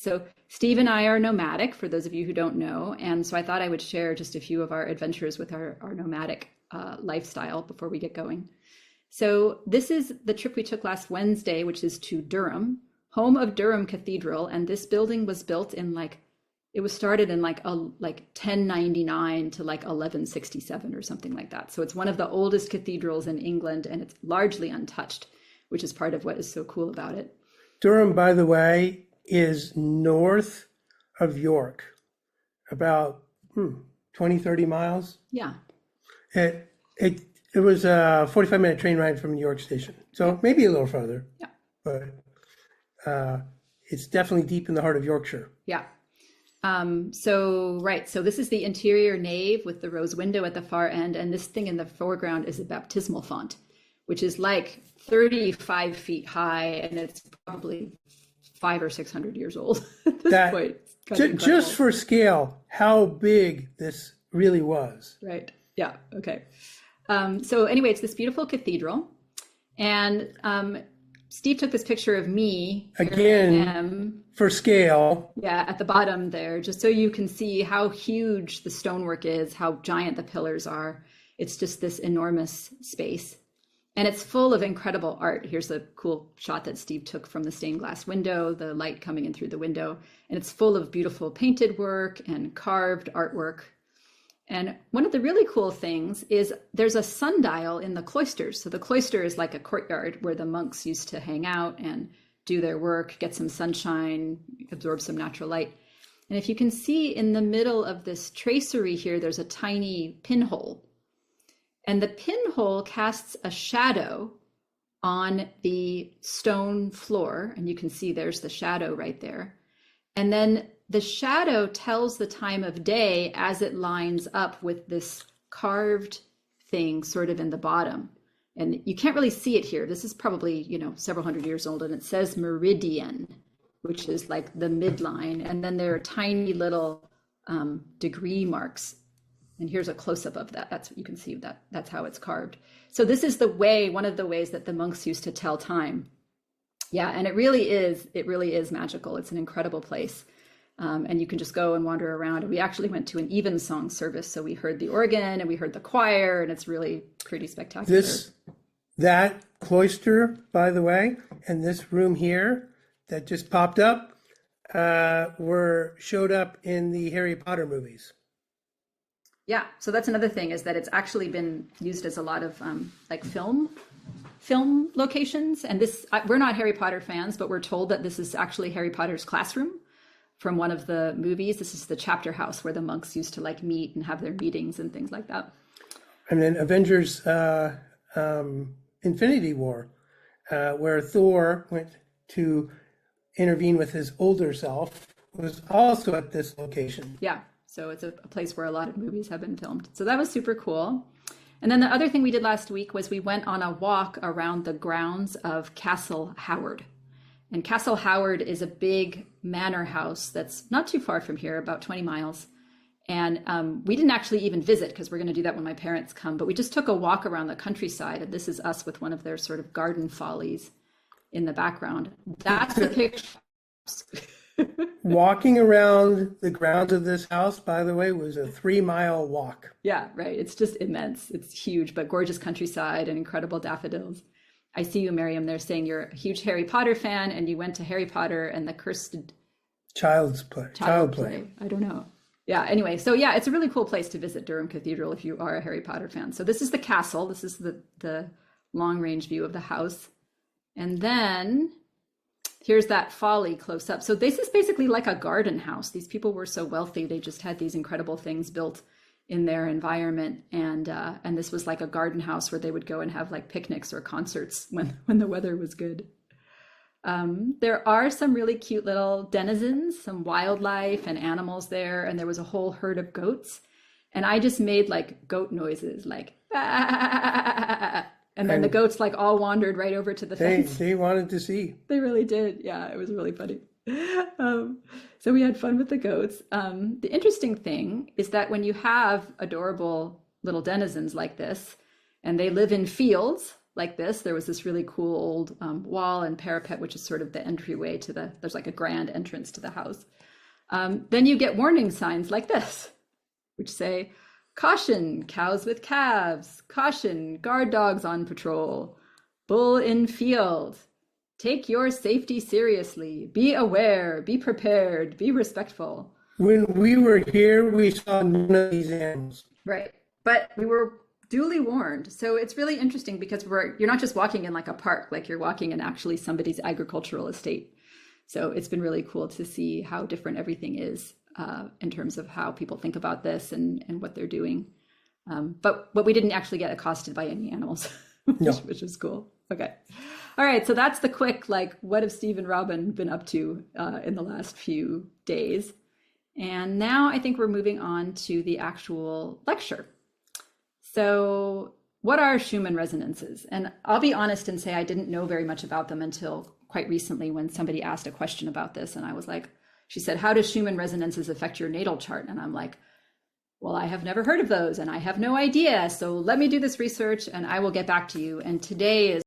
So Steve and I are nomadic, for those of you who don't know. And so I thought I would share just a few of our adventures with our nomadic lifestyle before we get going. So this is the trip we took last Wednesday, which is to Durham, home of Durham Cathedral. And this building was built in it was started in like 1099 to like 1167 or something like that. So it's one of the oldest cathedrals in England, and it's largely untouched, which is part of what is so cool about it. Durham, by the way, is north of York, about 20, 30 miles. Yeah. It was a 45-minute train ride from York Station, so maybe a little further. Yeah. But it's definitely deep in the heart of Yorkshire. Yeah. So this is the interior nave with the rose window at the far end, and this thing in the foreground is a baptismal font, which is like 35 feet high, and it's probably 500 or 600 years old at this point. Just for scale, how big this really was. Right. Yeah. Okay. So anyway, it's this beautiful cathedral, and Steve took this picture of me again for scale. Yeah, at the bottom there, just so you can see how huge the stonework is, how giant the pillars are. It's just this enormous space. And it's full of incredible art. Here's a cool shot that Steve took from the stained glass window, the light coming in through the window. And it's full of beautiful painted work and carved artwork. And one of the really cool things is there's a sundial in the cloisters. So the cloister is like a courtyard where the monks used to hang out and do their work, get some sunshine, absorb some natural light. And if you can see in the middle of this tracery here, there's a tiny pinhole. And the pinhole casts a shadow on the stone floor. And you can see there's the shadow right there. And then the shadow tells the time of day as it lines up with this carved thing sort of in the bottom. And you can't really see it here. This is probably, several hundred years old. And it says meridian, which is like the midline. And then there are tiny little degree marks. And here's a close-up of that. That's what you can see. That's how it's carved. So this is one of the ways that the monks used to tell time. Yeah, and it really is magical. It's an incredible place. And you can just go and wander around. And we actually went to an evensong service. So we heard the organ and we heard the choir, and it's really pretty spectacular. That cloister, by the way, and this room here that just popped up showed up in the Harry Potter movies. Yeah, so that's another thing, is that it's actually been used as a lot of film locations. And we're not Harry Potter fans, but we're told that this is actually Harry Potter's classroom from one of the movies. This is the chapter house where the monks used to meet and have their meetings and things like that. And then Avengers Infinity War, where Thor went to intervene with his older self, was also at this location. Yeah. So it's a place where a lot of movies have been filmed. So that was super cool. And then the other thing we did last week was we went on a walk around the grounds of Castle Howard. And Castle Howard is a big manor house that's not too far from here, about 20 miles. And we didn't actually even visit, because we're going to do that when my parents come. But we just took a walk around the countryside. And this is us with one of their sort of garden follies in the background. That's the picture. Walking around the grounds of this house, by the way, was a 3-mile walk. Yeah, right. It's just immense. It's huge, but gorgeous countryside and incredible daffodils. I see you, Miriam, there saying you're a huge Harry Potter fan and you went to Harry Potter and the Cursed Child Play. I don't know. Yeah, anyway, so yeah, it's a really cool place to visit, Durham Cathedral, if you are a Harry Potter fan. So this is the castle. This is the long-range view of the house. And then here's that folly close up. So this is basically like a garden house. These people were so wealthy, they just had these incredible things built in their environment. And this was like a garden house where they would go and have picnics or concerts when the weather was good. There are some really cute little denizens, some wildlife and animals there. And there was a whole herd of goats. And I just made goat noises, and then the goats all wandered right over to the fence. They wanted to see. They really did. Yeah, it was really funny. So we had fun with the goats. The interesting thing is that when you have adorable little denizens like this, and they live in fields, like this. There was this really cool old wall and parapet, which is sort of the entryway to there's like a grand entrance to the house. Then you get warning signs like this, which say, caution, cows with calves, caution, guard dogs on patrol, bull in field, take your safety seriously, be aware, be prepared, be respectful. When we were here, we saw none of these animals. Right. But we were duly warned. So it's really interesting because you're not just walking in like a park, like you're walking in actually somebody's agricultural estate. So it's been really cool to see how different everything is in terms of how people think about this and what they're doing. But we didn't actually get accosted by any animals, which is cool. Okay. All right. So that's the quick, like, what have Steve and Robin been up to in the last few days? And now I think we're moving on to the actual lecture. So what are Schumann resonances? And I'll be honest and say I didn't know very much about them until quite recently when somebody asked a question about this. And I was like, she said, how does Schumann resonances affect your natal chart? And I'm like, well, I have never heard of those and I have no idea. So let me do this research and I will get back to you. And today is